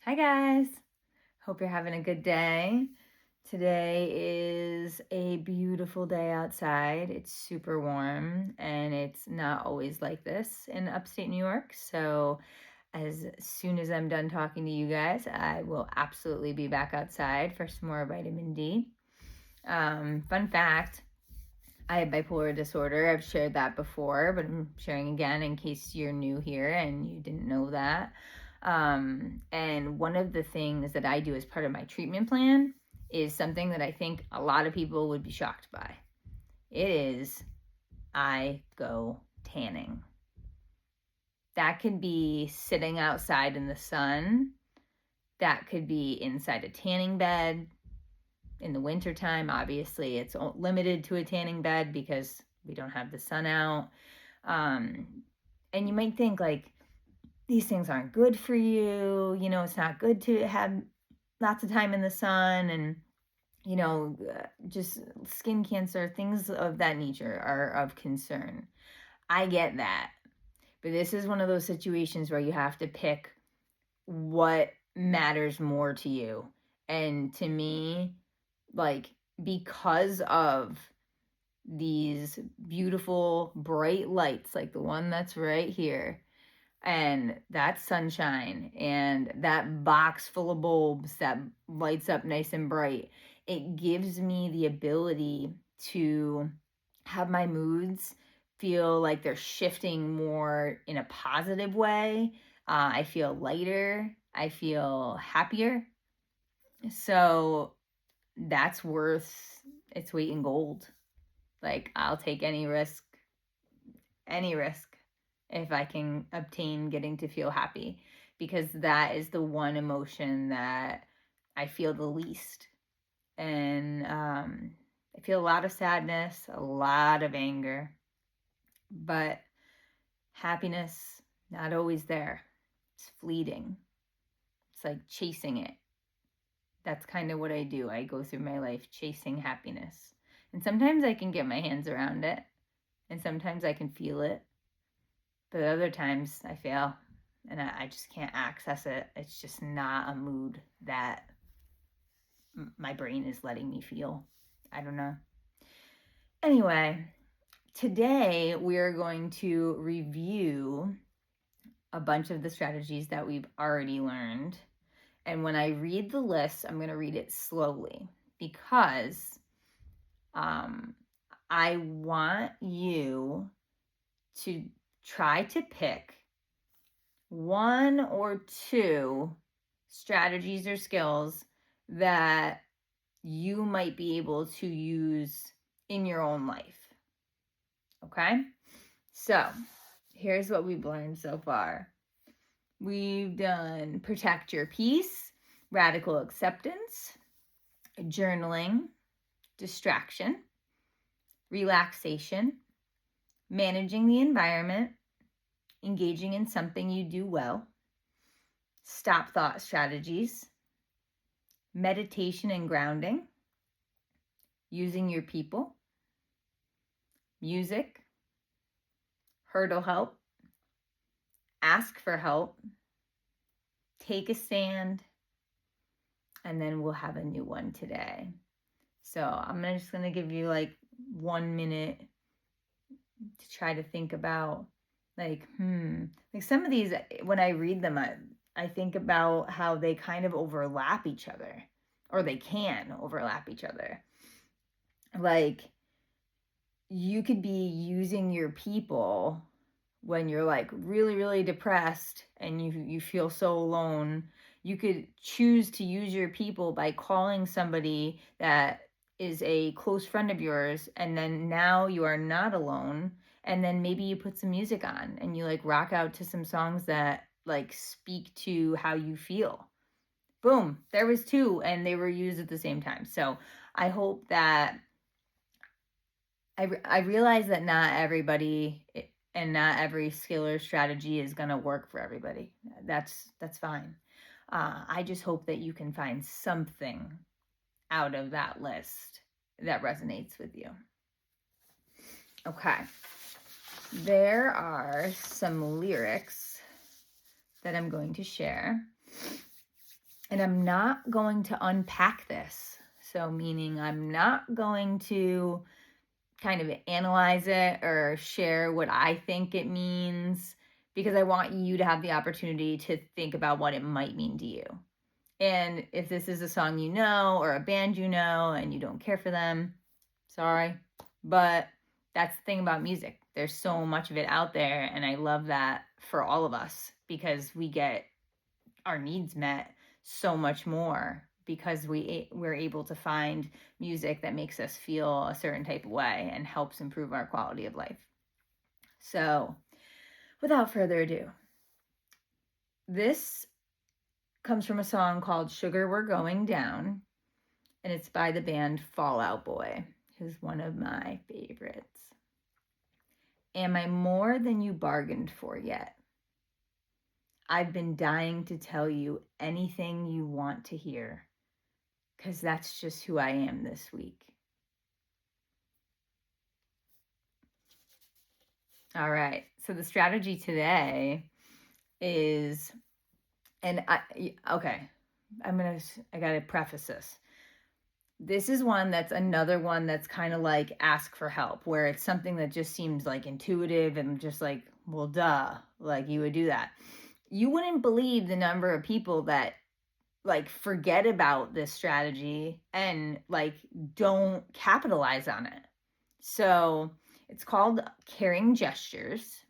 Hi guys, hope you're having a good day. Today is a beautiful day outside. It's super warm and it's not always like this in upstate New York. So as soon as I'm done talking to you guys, I will absolutely be back outside for some more vitamin D. Fun fact, I have bipolar disorder. I've shared that before, but I'm sharing again in case you're new here and you didn't know that. And one of the things that I do as part of my treatment plan is something that I think a lot of people would be shocked by. It is I go tanning. That could be sitting outside in the sun. That could be inside a tanning bed. In the wintertime, obviously, it's limited to a tanning bed because we don't have the sun out. And you might think, like, these things aren't good for you. It's not good to have lots of time in the sun and, just skin cancer, things of that nature are of concern. I get that. But this is one of those situations where you have to pick what matters more to you. And to me, like, because of these beautiful bright lights, like the one that's right here, and that sunshine and that box full of bulbs that lights up nice and bright, it gives me the ability to have my moods feel like they're shifting more in a positive way. I feel lighter, I feel happier. So that's worth its weight in gold. Like, I'll take any risk if I can obtain getting to feel happy, because that is the one emotion that I feel the least. And I feel a lot of sadness, a lot of anger, but happiness, not always there. It's fleeting. It's like chasing it. That's kind of what I do. I go through my life chasing happiness. And sometimes I can get my hands around it, and sometimes I can feel it. But other times I fail and I just can't access it. It's just not a mood that my brain is letting me feel. I don't know. Anyway, today we're going to review a bunch of the strategies that we've already learned. And when I read the list, I'm going to read it slowly because I want you to try to pick one or two strategies or skills that you might be able to use in your own life. Okay? So, here's what we've learned so far. We've done protect your peace, radical acceptance, journaling, distraction, relaxation, managing the environment, engaging in something you do well, stop thought strategies, meditation and grounding, using your people, music, hurdle help, ask for help, take a stand, and then we'll have a new one today. So I'm just going to give you like 1 minute to try to think about like some of these, when I read them, I think about how they kind of overlap each other, or they can overlap each other. Like, you could be using your people when you're like really, really depressed and you feel so alone. You could choose to use your people by calling somebody that is a close friend of yours, and then now you are not alone. And then maybe you put some music on and you like rock out to some songs that like speak to how you feel. Boom, there was two, and they were used at the same time. So I hope that I realize that not everybody and not every skill or strategy is going to work for everybody. That's fine. I just hope that you can find something out of that list that resonates with you. Okay. There are some lyrics that I'm going to share. And I'm not going to unpack this. So, meaning I'm not going to kind of analyze it or share what I think it means, because I want you to have the opportunity to think about what it might mean to you. And if this is a song you know or a band you know and you don't care for them, sorry. But that's the thing about music. There's so much of it out there, and I love that for all of us, because we get our needs met so much more because we're able to find music that makes us feel a certain type of way and helps improve our quality of life. So, without further ado, this comes from a song called Sugar We're Going Down, and it's by the band Fall Out Boy, who's one of my favorites. Am I more than you bargained for yet? I've been dying to tell you anything you want to hear, because that's just who I am this week. All right. So the strategy today is, I gotta preface this. This is another one that's kind of like ask for help, where it's something that just seems like intuitive and just like, well, duh, like you would do that. You wouldn't believe the number of people that like forget about this strategy and like don't capitalize on it. So it's called caring gestures.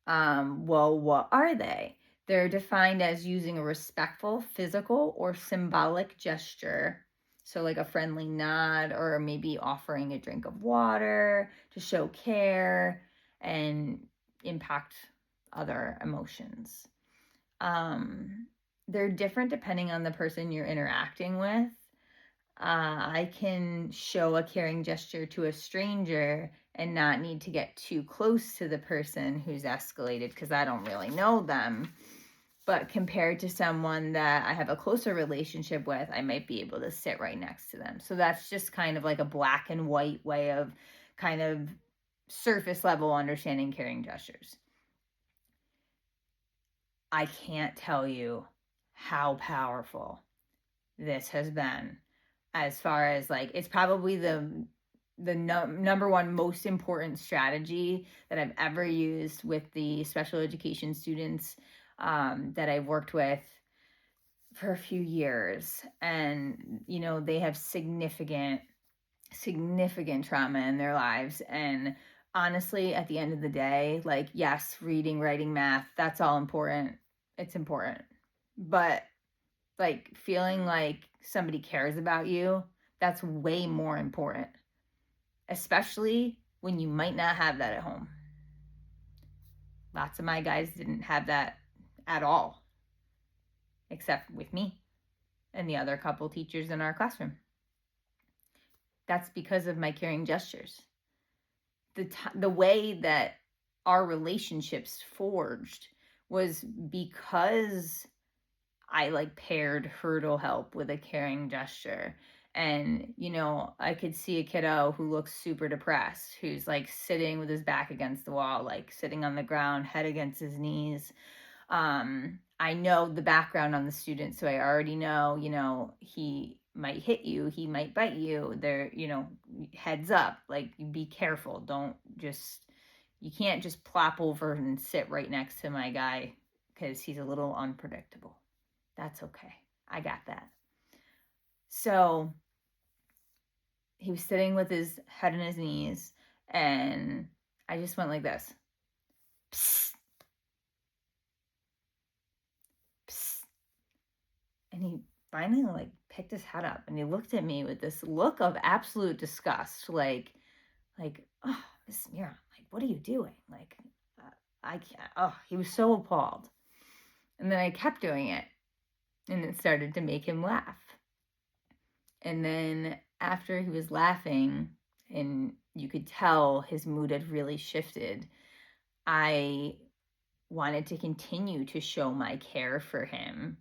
Well, what are they? They're defined as using a respectful physical or symbolic gesture. So, like a friendly nod, or maybe offering a drink of water to show care and impact other emotions. They're different depending on the person you're interacting with. I can show a caring gesture to a stranger and not need to get too close to the person who's escalated because I don't really know them. But compared to someone that I have a closer relationship with, I might be able to sit right next to them. So that's just kind of like a black and white way of kind of surface level understanding caring gestures. I can't tell you how powerful this has been, as far as like, it's probably the number one most important strategy that I've ever used with the special education students that I've worked with for a few years. And you know, they have significant trauma in their lives. And honestly, at the end of the day, like, yes, reading, writing, math, that's all important. It's important. But like feeling like somebody cares about you, that's way more important, especially when you might not have that at home. Lots of my guys didn't have that at all, except with me and the other couple teachers in our classroom. That's because of my caring gestures. The way that our relationships forged was because I like paired hurdle help with a caring gesture. And, you know, I could see a kiddo who looks super depressed, who's like sitting with his back against the wall, like sitting on the ground, head against his knees. I know the background on the student, so I already know, you know, he might hit you, he might bite you. There, you know, heads up, like be careful. You can't just plop over and sit right next to my guy because he's a little unpredictable. That's okay. I got that. So he was sitting with his head on his knees, and I just went like this. Psst. Psst. And he finally like picked his head up and he looked at me with this look of absolute disgust, like, oh, Miss Miron, like, what are you doing? Like, I can't. Oh, he was so appalled. And then I kept doing it, and it started to make him laugh. And then after he was laughing and you could tell his mood had really shifted, I wanted to continue to show my care for him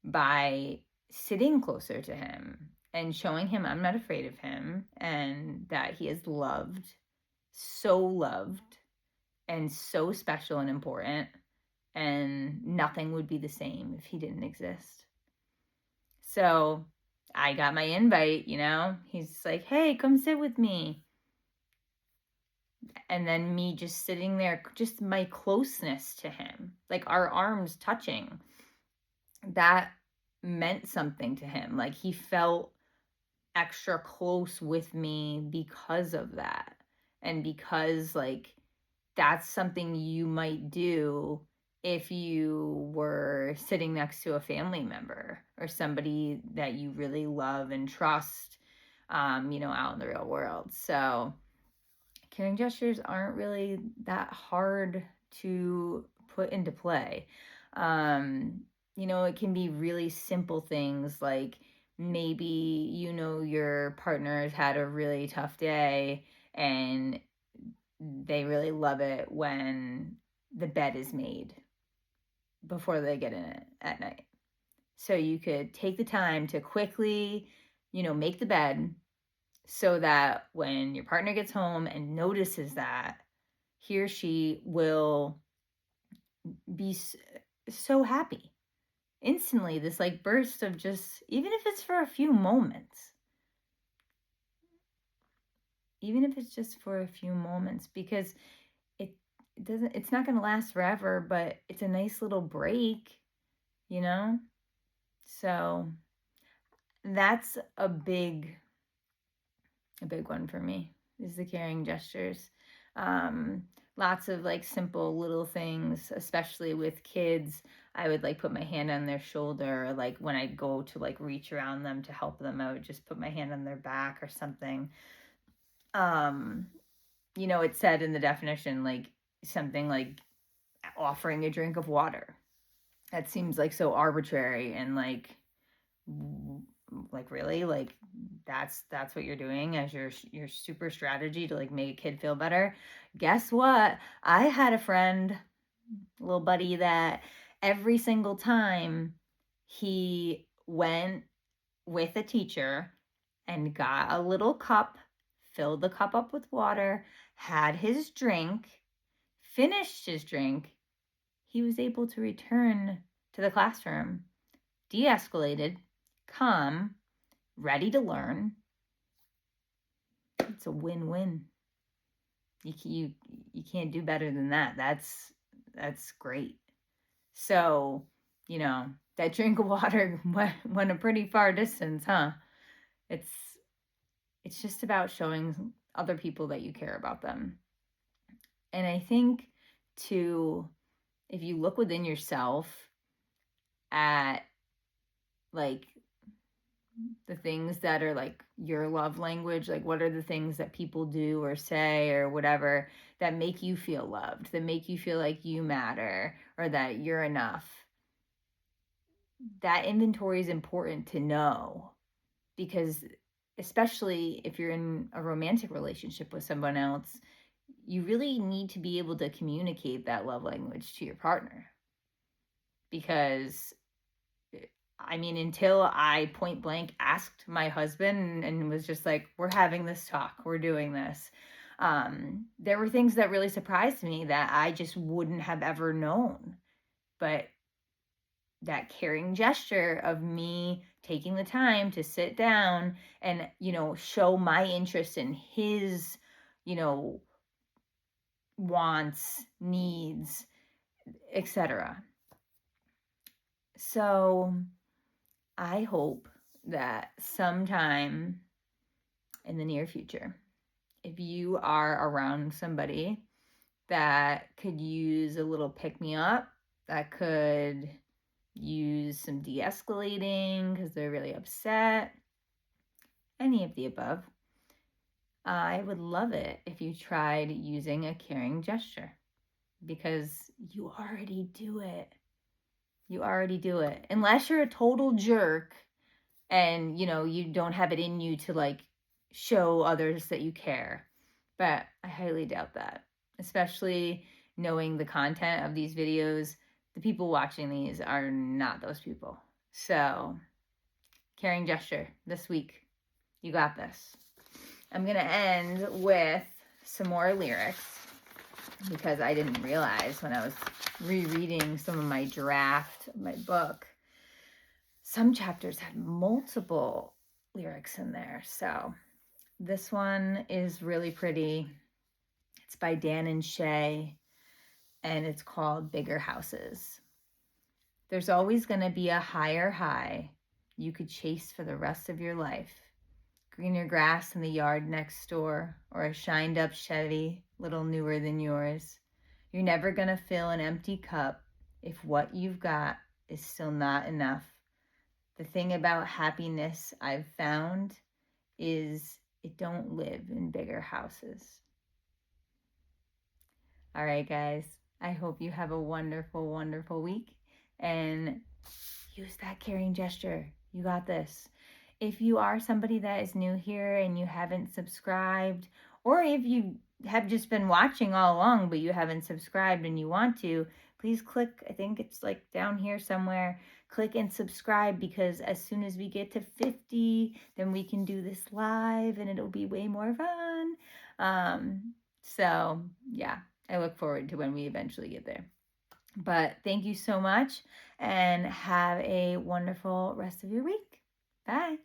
by sitting closer to him and showing him I'm not afraid of him and that he is loved, and so special and important, and nothing would be the same if he didn't exist. So I got my invite, he's like, hey, come sit with me. And then me just sitting there, just my closeness to him, like our arms touching, that meant something to him. Like he felt extra close with me because of that. And because like that's something you might do if you were sitting next to a family member or somebody that you really love and trust, out in the real world. So caring gestures aren't really that hard to put into play. It can be really simple things like maybe your partner has had a really tough day and they really love it when the bed is made before they get in it at night. So you could take the time to quickly, make the bed so that when your partner gets home and notices that, he or she will be so happy instantly. This like burst of just, even if it's for a few moments, because it doesn't, it's not going to last forever, but it's a nice little break, you know? So that's a big one for me, is the caring gestures. Lots of like simple little things, especially with kids. I would like put my hand on their shoulder, like when I go to like reach around them to help them, I would just put my hand on their back or something. It said in the definition, like something like offering a drink of water. That seems like so arbitrary and like really, like that's what you're doing as your super strategy to like make a kid feel better. Guess what? I had a friend, little buddy, that every single time he went with a teacher and got a little cup, filled the cup up with water, had his drink, finished his drink, he was able to return to the classroom de-escalated, calm, ready to learn. It's a win-win. You can't do better than that. That's great. So, that drink of water went a pretty far distance, huh? It's just about showing other people that you care about them. And I think too, if you look within yourself at like the things that are like your love language, like what are the things that people do or say or whatever that make you feel loved, that make you feel like you matter or that you're enough. That inventory is important to know, because especially if you're in a romantic relationship with someone else, you really need to be able to communicate that love language to your partner. Because until I point blank asked my husband and was just like, we're having this talk, we're doing this. There were things that really surprised me that I just wouldn't have ever known. But that caring gesture of me taking the time to sit down and, show my interest in his, wants, needs, etc. So I hope that sometime in the near future, if you are around somebody that could use a little pick-me-up, that could use some de-escalating because they're really upset, any of the above, I would love it if you tried using a caring gesture, because you already do it. You already do it. Unless you're a total jerk and, you don't have it in you to like show others that you care. But I highly doubt that, especially knowing the content of these videos. The people watching these are not those people. So, caring gesture this week. You got this. I'm going to end with some more lyrics. because I didn't realize when I was rereading some of my draft of my book, some chapters had multiple lyrics in there. So this one is really pretty. It's by Dan and Shay, and it's called Bigger Houses. There's always going to be a higher high you could chase for the rest of your life. Greener grass in the yard next door, or a shined up Chevy, little newer than yours. You're never going to fill an empty cup if what you've got is still not enough. The thing about happiness I've found is it don't live in bigger houses. All right, guys. I hope you have a wonderful, wonderful week, and use that caring gesture. You got this. If you are somebody that is new here and you haven't subscribed, or if you have just been watching all along but you haven't subscribed and you want to, please click, I think it's like down here somewhere, click and subscribe, because as soon as we get to 50, then we can do this live and it'll be way more fun. So yeah, I look forward to when we eventually get there. But thank you so much, and have a wonderful rest of your week. Bye.